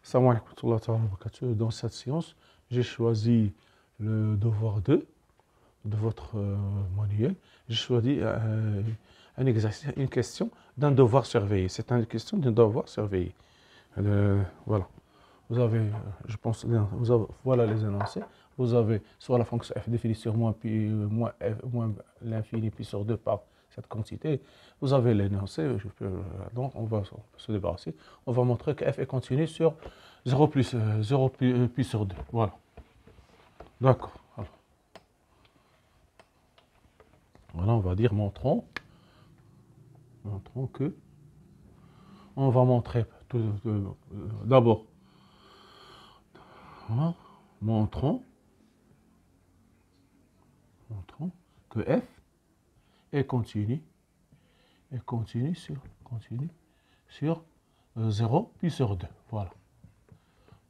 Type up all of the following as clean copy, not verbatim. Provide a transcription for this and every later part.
Salam alaikum wa rahmatullahi wa barakatuh. Dans cette séance, j'ai choisi le devoir 2 de votre manuel. J'ai choisi un exercice, une question d'un devoir surveillé. C'est une question d'un devoir surveillé. Voilà. Vous avez, je pense, voilà les énoncés. Vous avez soit la fonction f définie sur moins, puis, moins, f, moins l'infini puis sur 2 par cette quantité. Vous avez l'énoncé. Donc, on va se débarrasser. On va montrer que f est continu sur 0 plus, 0 puis sur 2. Voilà. D'accord. Voilà, on va dire montrons que on va montrer d'abord. Voilà, montrons que f est continu sur 0 puis sur 2. Voilà.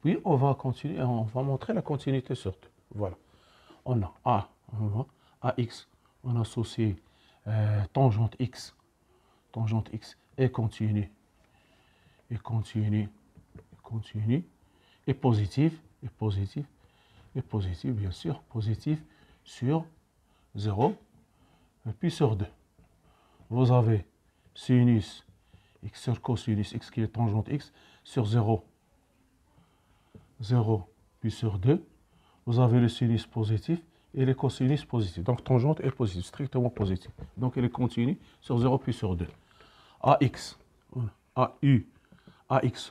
Puis on va continuer, on va montrer la continuité sur 2. Voilà. On a ax, on a associé tangente x est continue et positive bien sûr, positive sur 0 puis sur 2. Vous avez sinus x sur cosinus x qui est tangente x sur 0 puis sur 2. Vous avez le sinus positif et le cosinus positif. Donc tangente est positive, strictement positive. Donc elle est continue sur 0 puis sur 2. AX,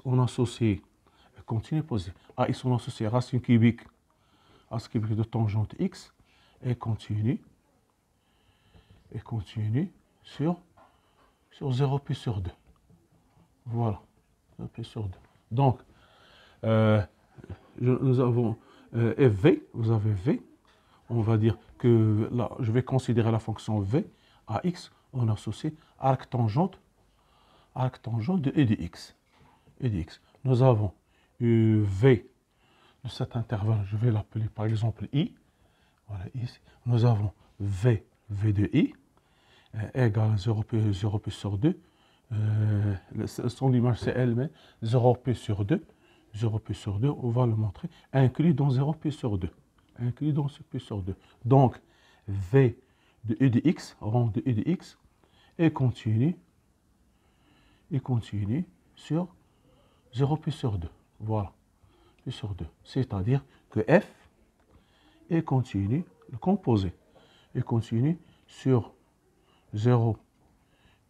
on associe continue positive. AX, on associe racine cubique de tangente x et continue sur 0 puis sur 2. Voilà, 0 puis sur 2. Donc, nous avons V, vous avez V. On va dire que là, je vais considérer la fonction V à x, on associe arc tangente de e de x. Nous avons V de cet intervalle, je vais l'appeler par exemple I. Voilà, ici. Nous avons V de I égale 0 p sur 2. Son image c'est L, mais 0 p sur 2. 0 p sur 2, on va le montrer, inclus dans 0 p sur 2. Inclus dans ce p sur 2. Donc, V de E de x, rang de E de x, est continu sur 0 p sur 2. Voilà, p sur 2. C'est-à-dire que f est continu, le composé, est continu sur 0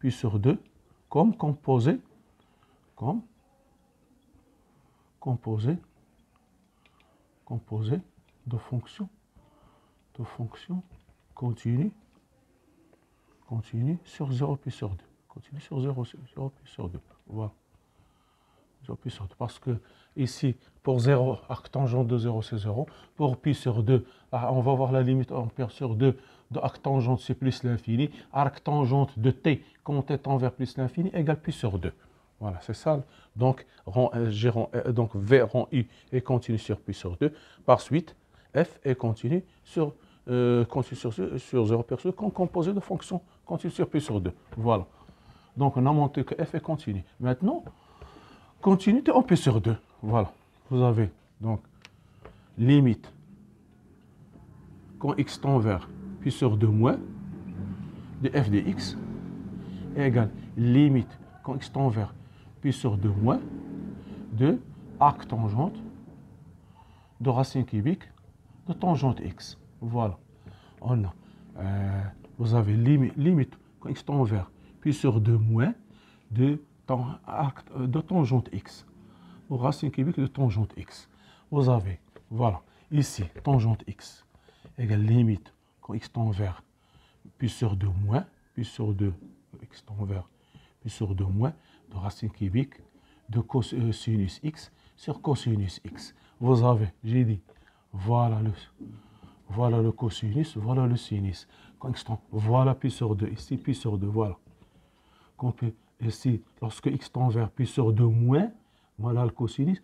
puis sur 2, comme composé de fonction continue sur 0 puis sur 2. Continue sur 0 puis sur 2. Voilà. 0 puis sur 2. Parce que ici, pour 0, arc tangente de 0, c'est 0. Pour pi sur 2, on va voir la limite ampère sur 2 de arc tangente, c'est plus l'infini. Arc tangente de t, quand t tend vers plus l'infini, égale pi sur 2. Voilà, c'est ça. Donc, donc V rang U est continu sur pi sur 2. Par suite, F est continu sur 0 pi sur 2, comme composé de fonction continue sur pi sur 2. Voilà. Donc, on a montré que F est continu. Maintenant, continuité en pi sur 2. Voilà. Vous avez donc limite quand x tend vers pi sur 2 moins de f de x égale limite quand x tend vers pi sur 2 moins de arc tangente de racine cubique de tangente x. Voilà. On a, vous avez limite quand x tend vers pi sur 2 moins de tangente x, ou racine cubique de tangente x. Vous avez, voilà, ici, tangente x égale limite quand x tend vers pi sur 2 moins, pi sur 2, x tend vers pi sur 2 moins de racine cubique de cosinus x sur cosinus x. Vous avez, j'ai dit, voilà le cosinus, voilà le sinus. Quand x tend, voilà pi sur 2, ici pi sur 2, voilà. Ici, lorsque x tend vers pi sur 2 moins, voilà le cosinus,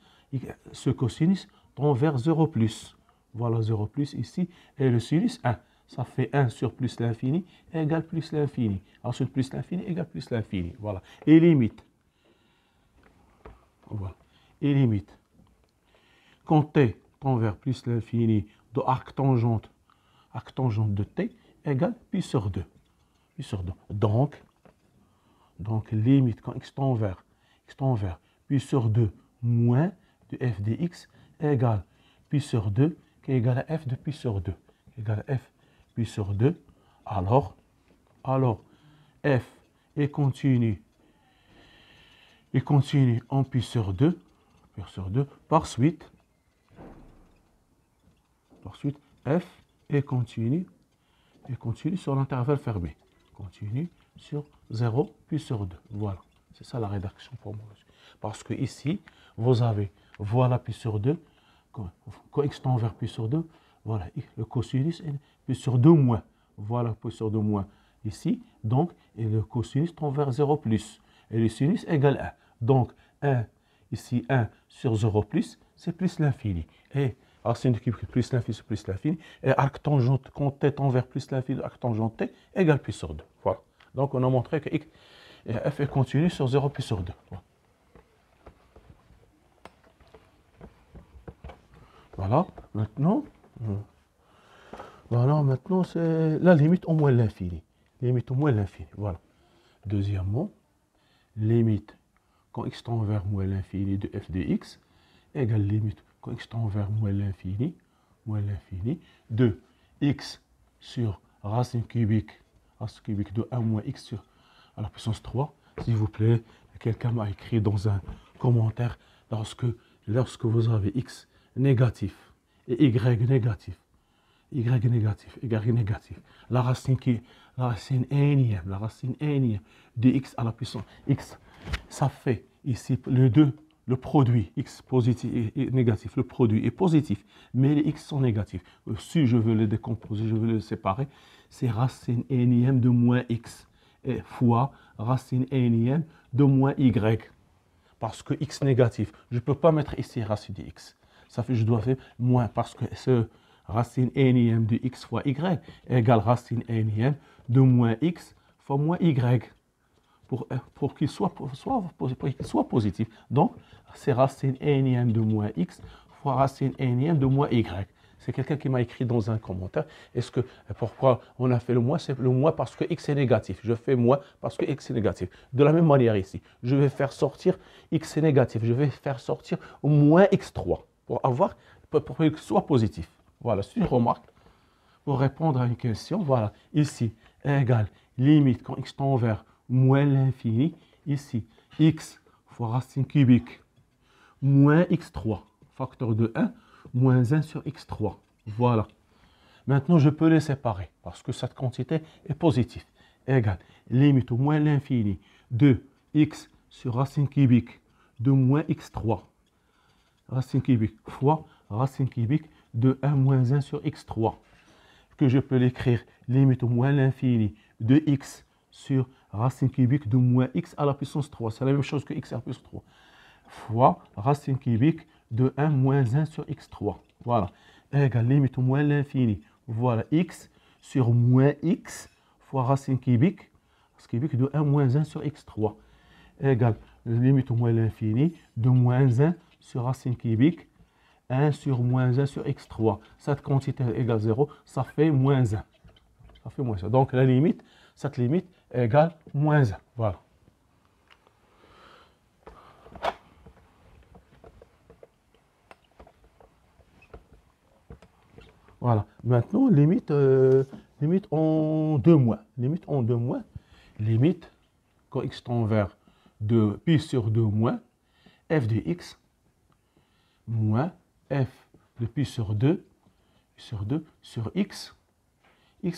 ce cosinus tend vers 0 plus. Voilà 0 plus ici, et le sinus 1. Ça fait 1 sur plus l'infini égale plus l'infini. Ensuite, plus l'infini égale plus l'infini. Voilà. Et limite. Voilà. Et limite. quand t tend vers plus l'infini de arc tangente de t égale pi sur 2. Pi sur 2. Donc limite quand x tend vers pi sur 2 moins de f de x égale pi sur 2 qui est égal à f de pi sur 2. Égale à f pi sur 2. Alors f est continu en pi sur 2. Par suite, f est continu sur l'intervalle fermé. Continue sur 0 pi sur 2. Voilà. C'est ça la rédaction pour moi. Parce que ici, vous avez, voilà pi sur 2. Quand x tend vers pi sur 2, voilà, le cosinus est pi sur 2 moins. Voilà pi sur 2 moins ici. Donc, et le cosinus tend vers 0 plus. Et le sinus égale 1. Donc, 1, ici 1 sur 0 plus, c'est plus l'infini. Et racine cube plus l'infini, c'est plus l'infini. Et arc tangente, quand t tend vers plus l'infini, arc tangente t égale pi sur 2. Voilà. Donc, on a montré que f est continu sur 0 pi sur 2. Voilà. Maintenant, c'est la limite au moins l'infini. Voilà. Deuxièmement, limite quand x tend vers moins l'infini de f de x égale limite quand x tend vers moins l'infini de x sur racine cubique de 1 moins x sur à la puissance 3. S'il vous plaît, quelqu'un m'a écrit dans un commentaire, lorsque vous avez x négatif et y négatif, la racine énième de x à la puissance x, ça fait ici le produit x positif et négatif, le produit est positif, mais les x sont négatifs. Si je veux les décomposer, je veux les séparer, c'est racine énième de moins x fois racine énième de moins y. Parce que x négatif, je ne peux pas mettre ici racine de x. Ça fait, je dois faire moins, parce que ce racine énième de x fois y égale racine énième de moins x fois moins y. Pour qu'il soit positif. Donc, c'est racine énième de moins x fois racine énième de moins y. C'est quelqu'un qui m'a écrit dans un commentaire. Pourquoi on a fait le moins? C'est le moins parce que x est négatif. Je fais moins parce que x est négatif. De la même manière ici, je vais faire sortir x est négatif. Je vais faire sortir moins x3 pour qu'il soit positif. Voilà, c'est une remarque pour répondre à une question. Voilà, ici, égale limite quand x tend vers moins l'infini. Ici, x fois racine cubique moins x3, facteur de 1, moins 1 sur x3. Voilà. Maintenant, je peux les séparer parce que cette quantité est positive. Égale limite au moins l'infini de x sur racine cubique de moins x3. Racine cubique fois racine cubique de 1 moins 1 sur x3. Que je peux l'écrire limite au moins l'infini de x sur racine cubique de moins x à la puissance 3. C'est la même chose que x à la puissance 3. Fois racine cubique de 1 moins 1 sur x3. Voilà. Égale limite au moins l'infini. Voilà x sur moins x fois racine cubique de 1 moins 1 sur x3. Égale limite au moins l'infini de moins 1 sur racine cubique 1 sur moins 1 sur x3. Cette quantité égale 0, ça fait moins 1. Ça fait moins 1. Donc cette limite égale moins 1. Voilà. Voilà. Maintenant, limite en 2 mois. Limite quand x tend vers de pi sur 2 moins f de x moins f de pi sur 2 sur x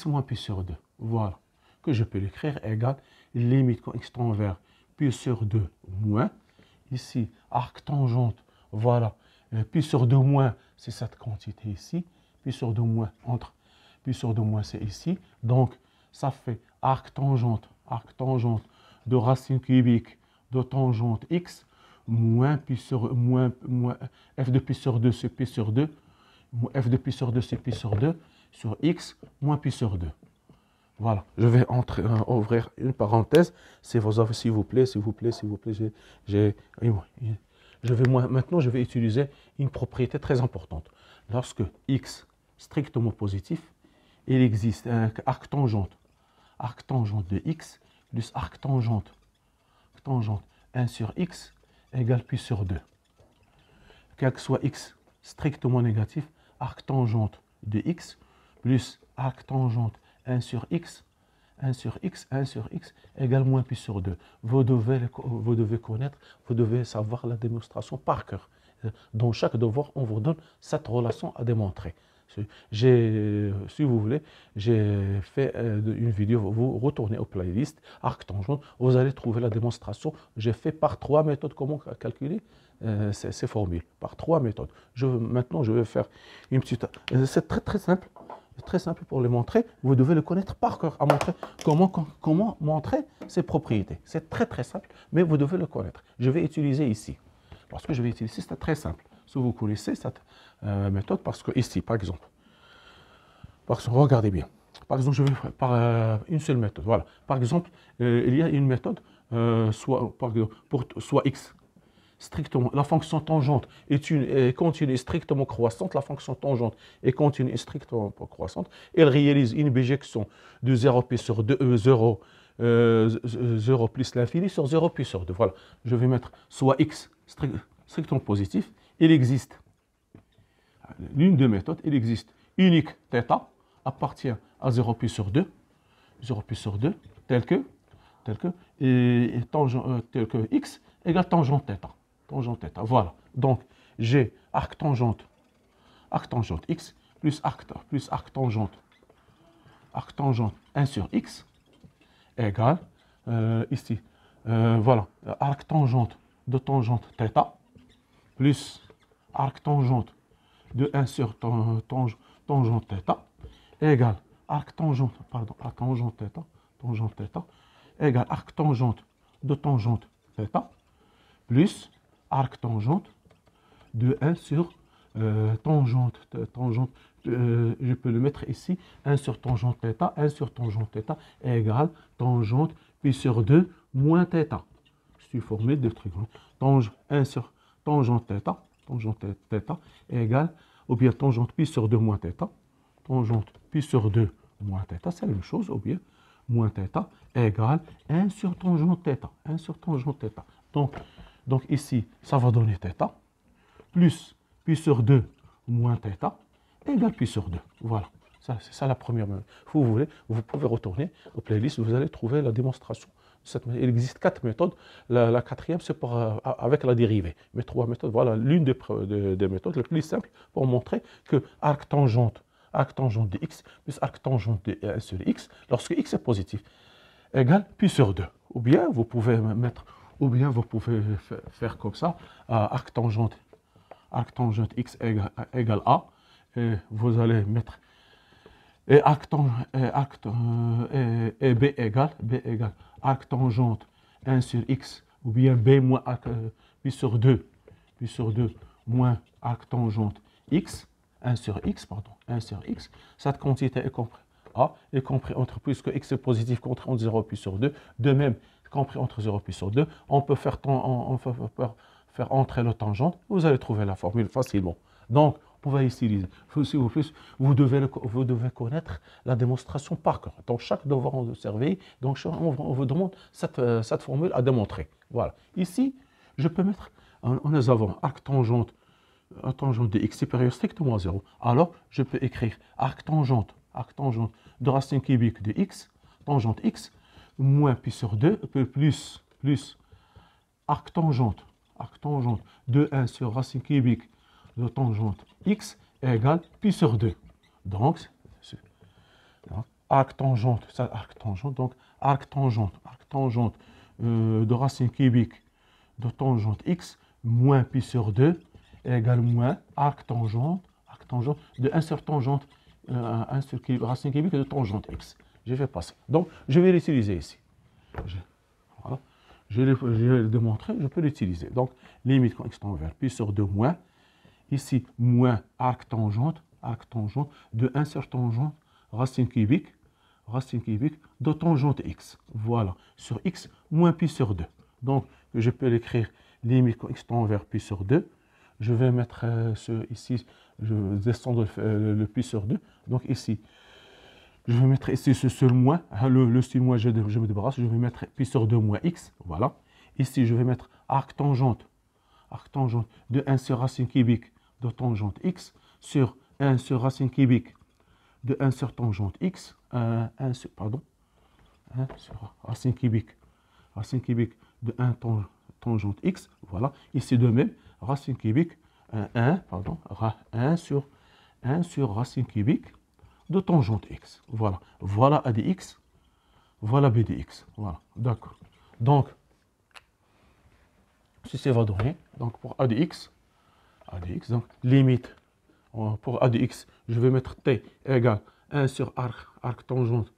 moins pi sur 2. Voilà. Que je peux l'écrire égale limite quand x tend vers pi sur 2 moins. Ici, arc tangente, voilà. Pi sur 2 moins, c'est cette quantité ici. Pi sur 2 moins, pi sur 2 moins, c'est ici. Donc, ça fait arc tangente de racine cubique de tangente x moins f de pi sur 2, c'est pi sur 2. F de pi sur 2, c'est pi sur 2 sur x moins pi sur 2. Voilà, je vais ouvrir une parenthèse. S'il vous plaît, Maintenant, je vais utiliser une propriété très importante. Lorsque x strictement positif, il existe un arc tangente de x plus arc tangente 1 sur x égale pi sur 2. Quel que soit x strictement négatif, arc tangente de x plus arc tangente 1 sur x égale moins pi sur 2. Vous devez connaître, vous devez savoir la démonstration par cœur. Dans chaque devoir, on vous donne cette relation à démontrer. Si vous voulez, j'ai fait une vidéo, vous retournez au playlist, arc tangente, vous allez trouver la démonstration. J'ai fait par 3 méthodes comment calculer ces formules, par 3 méthodes. Maintenant, je vais faire une petite... C'est très simple. Très simple pour les montrer, vous devez le connaître par cœur, à montrer comment montrer ses propriétés. C'est très simple, mais vous devez le connaître. Je vais utiliser ici. Lorsque je vais utiliser, c'est très simple. Si vous connaissez cette méthode, parce que ici, par exemple, regardez bien. Par exemple, je vais par une seule méthode. Voilà. Par exemple, il y a une méthode, soit x strictement, la fonction tangente est continue et strictement croissante, la fonction tangente est continue et strictement croissante, elle réalise une bijection de 0 pi sur 2, 0 plus l'infini sur 0 pi sur 2. Voilà, je vais mettre soit x strictement positif, il existe l'une des méthodes, il existe unique θ appartient à 0 pi sur 2, tel que x égale tangente θ. Voilà. Donc, j'ai arc tangente x plus arc tangente 1 sur x égale, ici, voilà, arc tangente de tangente θ plus arc tangente de 1 sur tangente θ égale arc tangente θ égale arc tangente de tangente θ plus arc tangente de 1 sur tangente, je peux le mettre ici, 1 sur tangente θ, 1 sur tangente θ égale tangente pi sur 2 moins θ. C'est une formule de trigonométrie. 1 sur tangente θ égale, ou bien tangente pi sur 2 moins θ, tangente pi sur 2 moins θ, c'est la même chose, ou bien moins θ égale 1 sur tangente θ. Donc ici, ça va donner θ, plus pi sur 2 moins θ, égale pi sur 2. Voilà, c'est ça la première méthode. Vous voulez, vous pouvez retourner au playlist, vous allez trouver la démonstration. Il existe 4 méthodes. La quatrième, c'est avec la dérivée. Mais 3 méthodes, voilà l'une des méthodes les plus simples pour montrer que arc tangente de x plus arc tangente de 1 sur x, lorsque x est positif, égale pi sur 2. Ou bien vous pouvez faire comme ça, arc tangente x égale a, et vous allez mettre et b égale arc tangente 1 sur x, ou bien b moins pi sur 2 moins arc tangente x, 1 sur x, cette quantité est comprise a est compris entre, puisque x est positif, compris entre 0 pi sur 2, de même compris entre 0 pi sur 2, on peut faire entrer le tangente, vous allez trouver la formule facilement. Donc, on va utiliser, vous devez connaître la démonstration par cœur. Dans chaque devoir en surveille, donc on vous demande cette formule à démontrer. Voilà. Ici, je peux mettre, nous avons arc tangente de x supérieur strictement à 0. Alors, je peux écrire arc tangente de racine cubique de x, tangente x, moins pi sur 2, plus arc tangente de 1 sur racine cubique de tangente x égale pi sur 2. Donc, arc tangente de racine cubique de tangente x moins pi sur 2 égale moins arc tangente de 1 sur tangente racine cubique de tangente x. Je vais passer. Donc, je vais l'utiliser ici. Voilà. Je vais le démontrer, je peux l'utiliser. Donc, limite quand x tend vers pi sur 2 moins, ici, moins arc tangente de 1 sur tangente racine cubique de tangente x. Voilà, sur x, moins pi sur 2. Donc, je peux l'écrire limite quand x tend vers pi sur 2. Je vais mettre ici, je vais descendre le pi sur 2. Donc ici, je vais mettre ici ce seul moins, le style moins, je me débarrasse, je vais mettre pi sur 2 moins x, voilà. Ici, je vais mettre arc tangente de 1 sur racine cubique de tangente x sur 1 sur racine cubique de 1 sur tangente x, 1 sur racine cubique de 1 tangente x, voilà. Ici de même, racine cubique, 1 sur racine cubique de tangente x. Voilà. Voilà A de x, voilà B de x. Voilà. D'accord. Donc, ceci va donner, donc pour A de x, donc limite, pour A de x, je vais mettre t égale 1 sur arc tangente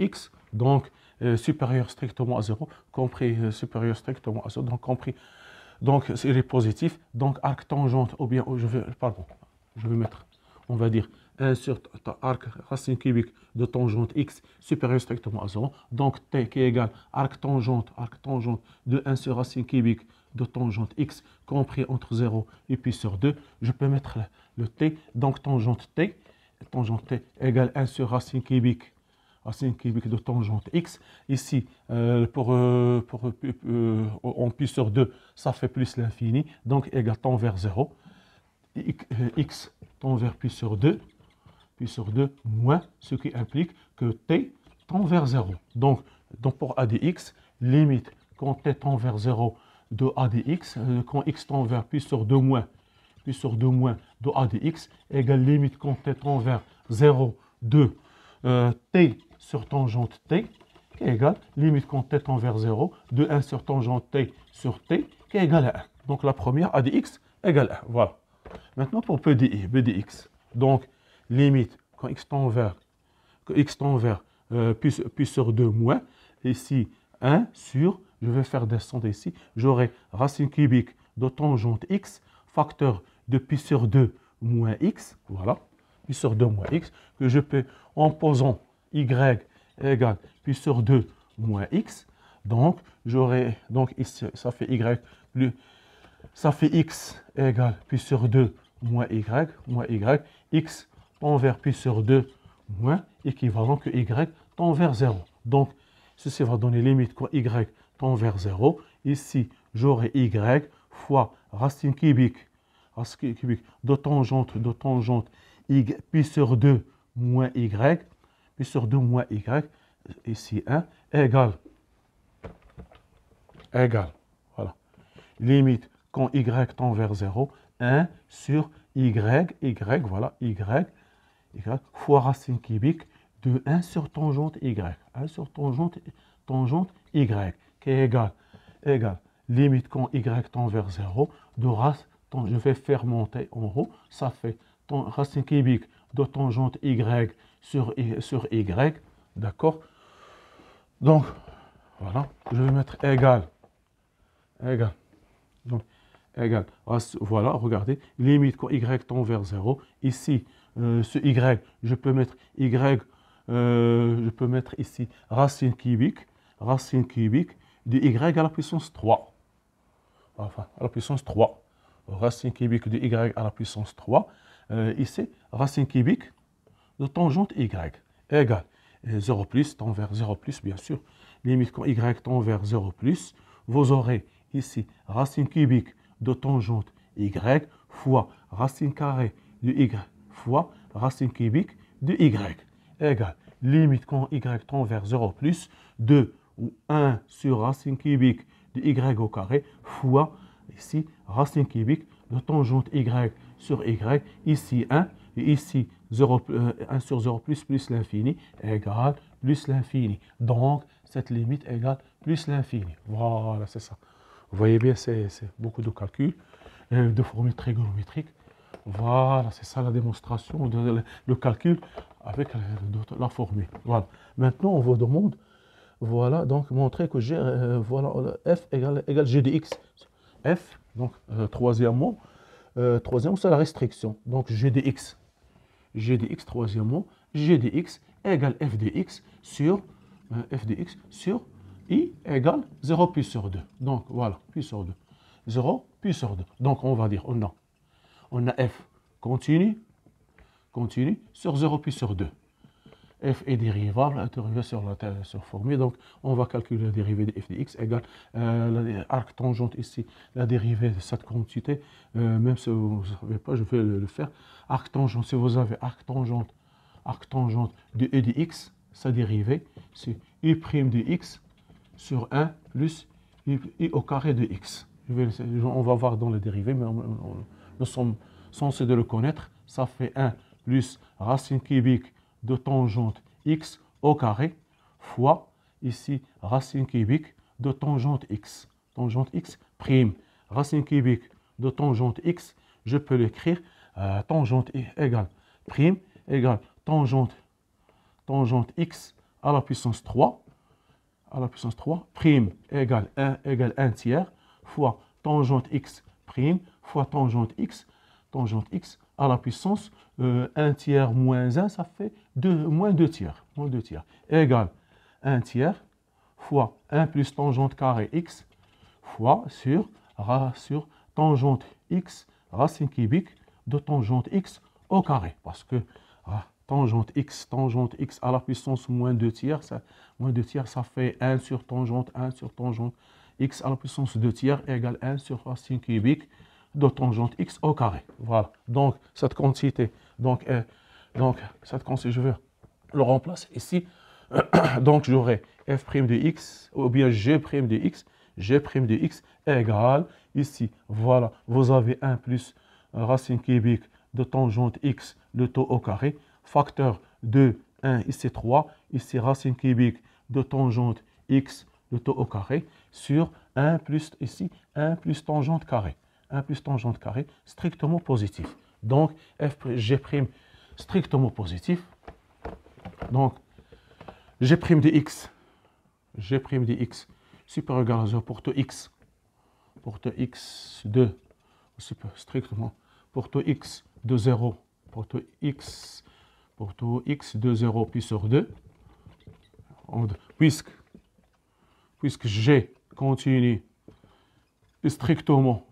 x, donc supérieur strictement à 0, compris supérieur strictement à 0, donc compris, donc c'est les positifs, donc arc tangente, ou bien, je vais mettre, on va dire, 1 sur arc racine cubique de tangente x supérieur strictement à 0, donc t qui est égal arc tangente de 1 sur racine cubique de tangente x compris entre 0 et pi sur 2, je peux mettre le t, donc tangente t égale 1 sur racine cubique de tangente x. Ici, en pi sur 2, ça fait plus l'infini, donc égale tend vers 0. X tend vers pi sur 2, moins, ce qui implique que t tend vers 0. Donc pour a de x, limite quand t tend vers 0 de a de x, quand x tend vers pi sur 2 moins de a de x, égale limite quand t tend vers 0 de t sur tangente t, qui est égal limite quand t tend vers 0 de 1 sur tangente t sur t, qui est égal à 1. Donc la première, a de x égale 1. Voilà. Maintenant pour b de x. Donc limite quand x tend vers pi sur 2 moins, ici 1 sur, je vais faire descendre ici, j'aurai racine cubique de tangente x, facteur de pi sur 2 moins x, voilà, pi sur 2 moins x, que je peux, en posant y égale pi sur 2 moins x, donc j'aurai, donc ici, ça fait x égale pi sur 2 moins y, x tend vers pi sur 2 moins, équivalent que y tend vers 0. Donc, ceci va donner limite quand y tend vers 0. Ici, j'aurai y fois racine cubique de tangente pi sur 2 moins y, ici 1, égale, voilà, limite quand y tend vers 0, 1 sur voilà, y fois racine cubique de 1 sur tangente y, 1 sur tangente y, qui est égal, limite quand y tend vers 0, je vais faire monter en haut, ça fait racine cubique de tangente y sur y, d'accord? Donc, voilà, je vais mettre égal, donc, égal, voilà, regardez, limite quand y tend vers 0, ici, ce y, je peux mettre ici racine cubique de y à la puissance 3. Enfin, à la puissance 3. Racine cubique de y à la puissance 3. Ici, racine cubique de tangente y égale 0 plus, tend vers 0 plus, bien sûr. Limite quand y tend vers 0 plus, vous aurez ici racine cubique de tangente y fois racine carrée de y fois racine cubique de y égale limite quand y tend vers 0 plus 2 ou 1 sur racine cubique de y au carré fois ici racine cubique de tangente y sur y, ici 1 et ici 1 sur 0 plus l'infini égale plus l'infini. Donc cette limite égale plus l'infini. Voilà, c'est ça. Vous voyez bien, c'est beaucoup de calculs, de formules trigonométriques. Voilà, c'est ça la démonstration, le calcul avec la formule. Voilà. Maintenant, on vous demande, voilà, donc montrer que G, voilà, f égale g de x. F, donc troisièmement, c'est la restriction. Donc g de x, troisièmement, g de x égale f de x sur I égale 0 pi sur 2. Donc, voilà, pi sur 2. 0 pi sur 2. Donc, on va dire, on a f continu sur 0 pi sur 2. F est dérivable, dérivé sur la formule. Donc, on va calculer la dérivée de f de x égale l'arc tangente ici, la dérivée de cette quantité. Même si vous ne savez pas, je vais le faire. Arc tangente, si vous avez arc tangente de e de x, sa dérivée, c'est i' de x sur 1 plus i au carré de x. On va voir dans la dérivée, mais nous sommes censés de le connaître. Ça fait 1 plus racine cubique de tangente x au carré fois, ici, racine cubique de tangente x. Tangente x prime. Racine cubique de tangente x, je peux l'écrire tangente égale prime égale tangente x à la puissance 3 prime égale 1 tiers fois tangente x prime fois tangente x à la puissance 1 tiers moins 1, ça fait moins 2 tiers. Égale 1 tiers fois 1 plus tangente carré x fois sur tangente x racine cubique de tangente x au carré. Parce que tangente x à la puissance moins 2 tiers, ça fait 1 sur tangente x à la puissance 2 tiers égale 1 sur racine cubique de tangente x au carré. Voilà. Donc, cette quantité, je vais le remplacer ici. Donc, j'aurai f' de x, ou bien g' de x égale, ici, voilà, vous avez 1 plus racine cubique de tangente x, le taux au carré, facteur de 1, ici 3, ici racine cubique de tangente x, le taux au carré, sur 1 plus, ici, 1 plus tangente carré. 1 plus tangente carré strictement positif. Donc, g' strictement positif. Donc, g' de x supérieur ou égal à 0 pour tout x de strictement pour tout x de 0 pour tout x de 0 pi sur 2 puisque g continue strictement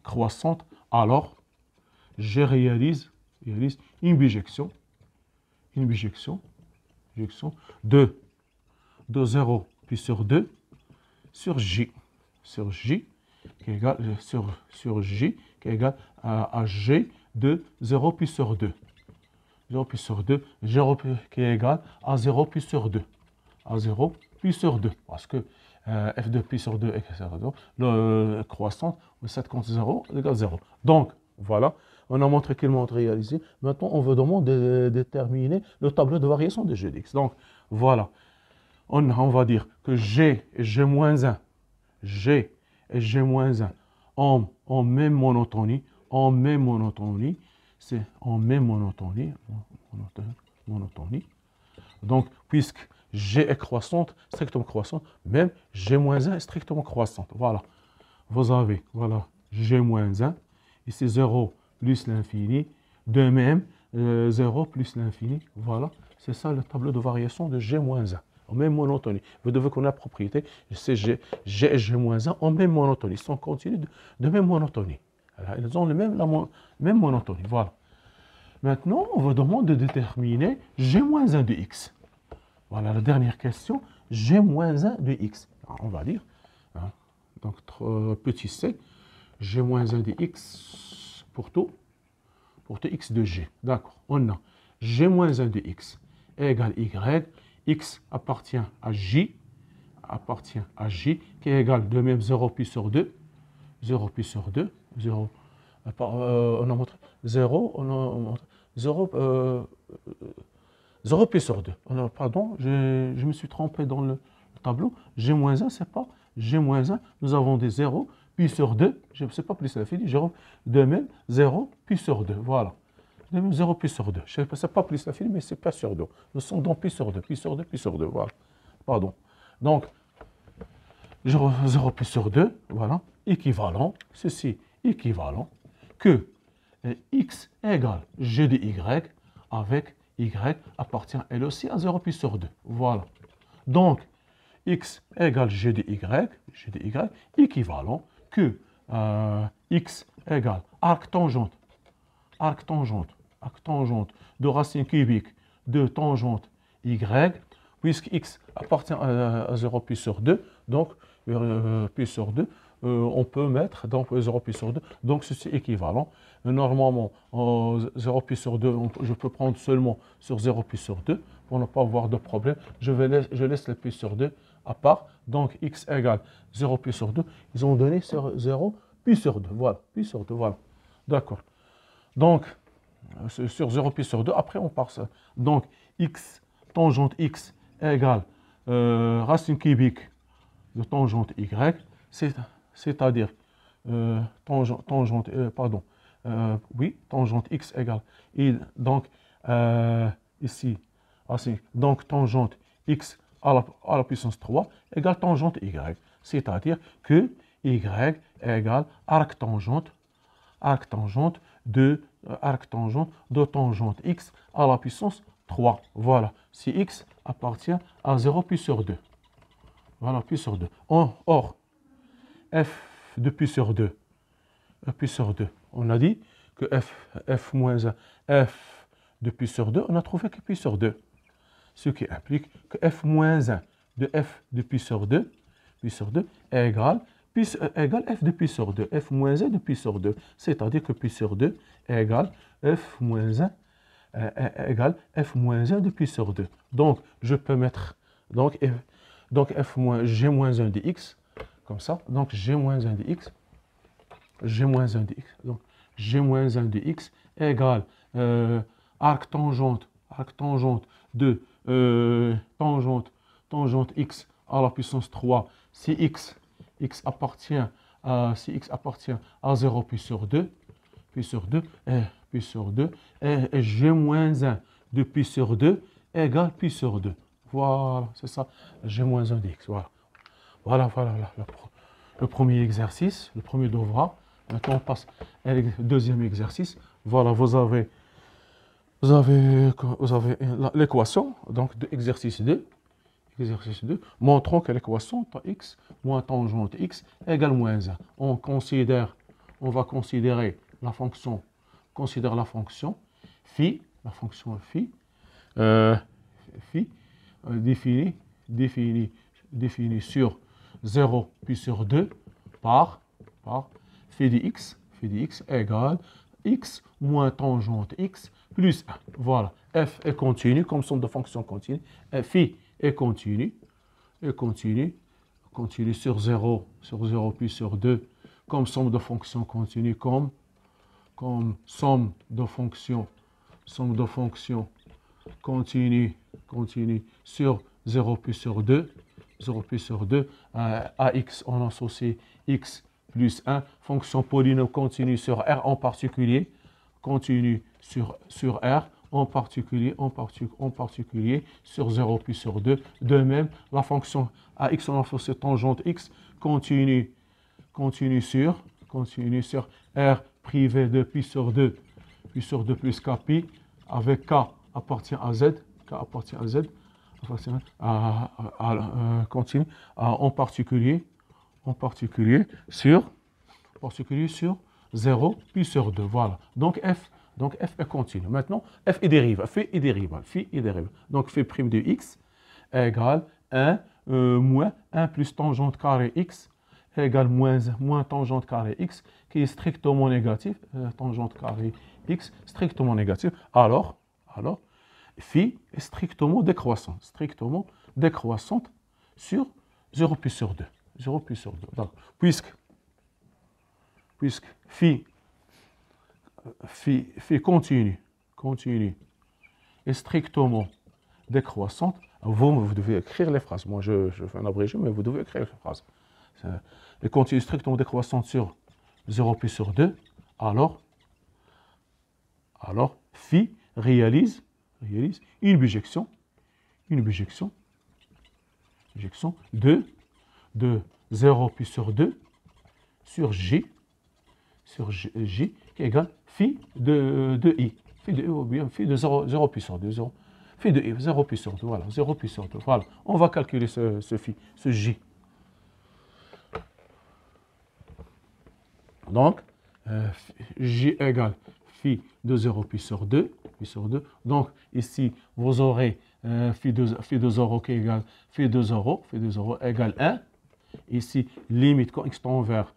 croissante, alors je réalise une bijection de 0 pi sur 2 sur j qui est égal qui est égal à g de 0 pi sur 2. 0 pi sur 2, qui est égal à 0 pi sur 2. Parce que f de pi sur 2 est le croissant, cette compte 0 égale 0. Donc, voilà, on a montré qu'il montre réalisé. Maintenant, on veut demander de déterminer le tableau de variation de g d'x. Donc, voilà, on va dire que g et g-1, en même monotonie, c'est en même monotonie. Donc, puisque G est croissante, strictement croissante, même G-1 est strictement croissante. Voilà. Vous avez, voilà, G-1, ici 0 plus l'infini, de même 0 plus l'infini. Voilà, c'est ça le tableau de variation de G-1, en même monotonie. Vous devez connaître la propriété, c'est G et G-1 en même monotonie. Ils sont continus de même monotonie. Ils ont la même monotonie. Voilà. Maintenant, on vous demande de déterminer G-1 de x. Voilà la dernière question, G-1 de x. Alors, on va dire, donc petit c, G-1 de x pour tout x de g. D'accord, on a G-1 de x égale y, x appartient à j, qui est égal de même 0 pi sur 2, 0 pi sur 2, 0, on a montré 0, on a montré 0 pi sur 2. Pardon, je me suis trompé dans le tableau. G-1, c'est pas G-1, nous avons des 0 pi sur 2, je ne sais pas plus l'infini, de même 0 pi sur 2, voilà. De même 0 pi sur 2, je ne sais pas plus l'infini, mais c'est pas sur 2. Nous sommes dans pi sur 2, voilà. Pardon. Donc, 0 pi sur 2, voilà, équivalent, ceci équivalent, que x égale g de y avec y appartient elle aussi à 0 pi sur 2. Voilà. Donc, x égale g de y, équivalent que x égale arc tangente de racine cubique de tangente y, puisque x appartient à 0 pi sur 2, donc pi sur 2, on peut mettre donc 0 pi sur 2, donc ceci est équivalent. Normalement, 0 pi sur 2, je peux prendre seulement sur 0 pi sur 2 pour ne pas avoir de problème. Je laisse le pi sur 2 à part, donc x égale 0 pi sur 2. Ils ont donné sur 0 pi sur 2, voilà, pi sur 2, voilà. D'accord. Donc, sur 0 pi sur 2, après on part ça. Donc, x, tangente x égale racine cubique de tangente y, c'est-à-dire tangente x égale, et donc ici, donc tangente x à la puissance 3 égale tangente y, c'est-à-dire que y égale arc tangente de tangente x à la puissance 3. Voilà, si x appartient à 0 pi sur 2. Voilà, pi sur 2. Or, f de pi sur 2, on a dit que f moins 1, f de pi sur 2, on a trouvé que pi sur 2. Ce qui implique que f moins 1 de f de pi sur 2 égale f de pi sur 2, f moins 1 de pi sur 2. C'est-à-dire que pi sur 2 égale f moins 1 de pi sur 2. Donc, je peux mettre donc g moins 1 de x, comme ça. Donc, g moins 1 de x. Donc, g moins 1 de x égale arc tangente de tangente x à la puissance 3 si x appartient à 0 pi sur 2, et g moins 1 de pi sur 2 égale pi sur 2. Voilà, c'est ça, g moins 1 de x. Voilà le premier exercice, le premier devoir. Maintenant, on passe au deuxième exercice. Voilà, vous avez l'équation donc de exercice 2. Montrons que l'équation x moins tangente x égale moins 1. On va considérer la fonction phi, définie sur 0 puis sur 2 par phi de x égale x moins tangente x plus 1. Voilà, f est continu comme somme de fonctions continues. Phi est continu sur 0 puis sur 2 comme somme de fonctions continues, comme somme de fonctions continue sur 0 puis sur 2. À x, on associe x plus 1. Fonction polynôme continue sur R en particulier. Continue sur R en particulier sur 0 puis sur 2. De même, la fonction à x, on associe tangente x continue sur R privé de pi sur 2 plus k pi, avec k appartient à z, continue en particulier sur 0 puis sur 2. Voilà. Donc f est continu. Maintenant, f est dérivable. Donc phi prime de x égale 1 moins 1 plus tangente carré x égale moins tangente carré x qui est strictement négatif. Tangente carré x strictement négatif. Alors, phi est strictement décroissante sur 0 puis sur 2. Donc, puisque phi continue est strictement décroissante, vous devez écrire les phrases. Moi, je fais un abrégé, mais vous devez écrire les phrases. Et continue strictement décroissante sur 0 puis sur 2, alors phi réalise une bijection de 0 puis sur 2 sur J qui égale phi de I. Phi de I ou bien phi de 0 puis sur 2. phi de i, 0 pi sur 2, voilà, 0 pi sur 2, voilà. On va calculer ce phi, ce j. Donc, j égale phi de 0 pi sur 2, Donc, ici, vous aurez phi de 0 qui égale phi de 0 égale 1. Ici, limite quand x tend vers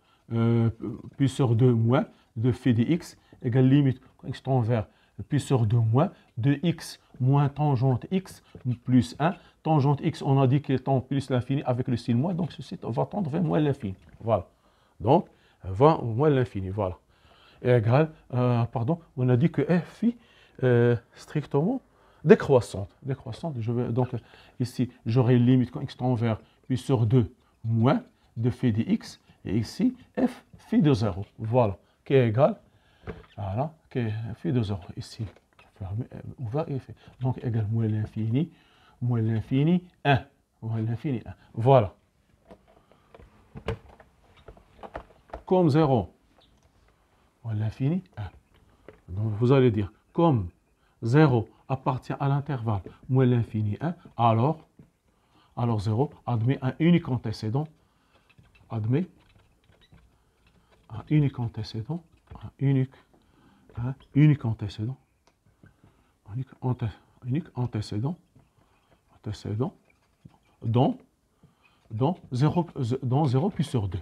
pi sur 2 moins de phi de x égale limite quand x tend vers pi sur 2 moins de x moins tangente x plus 1. Tangente x, on a dit qu'il tend plus l'infini avec le signe moins, donc ceci va tendre vers moins l'infini. Voilà. Donc, va moins l'infini, voilà. Et égal, on a dit que f strictement décroissante. Donc, ici, j'aurai une limite quand x tend vers pi sur 2 moins de phi de x, et ici, f phi de 0, voilà, qui est égal, voilà, qui est phi de 0, ici, fermé, ouvert et fait. Donc, égal moins l'infini, 1, voilà. Comme 0, moins l'infini, 1. Donc, vous allez dire, comme 0 appartient à l'intervalle moins l'infini 1, alors 0 admet un unique antécédent, unique antécédent dans 0 pi sur 2.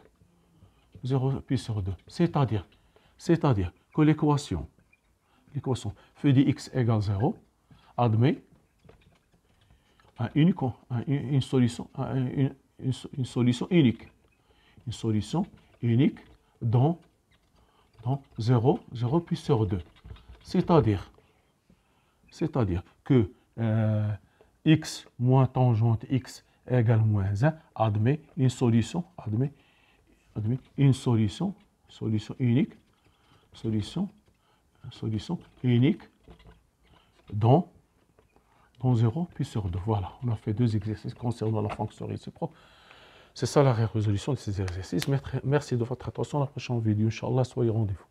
0 pi sur 2. C'est-à-dire que l'équation phi de x égale 0 admet une solution unique. Une solution unique dans 0 pi sur 2. C'est-à-dire que x moins tangente x égale moins 1 admet une solution unique dans 0 pi sur 2. Voilà, on a fait 2 exercices concernant la fonction réciproque. C'est ça la résolution de ces exercices. Merci de votre attention. À la prochaine vidéo, Inch'Allah, soyez au rendez-vous.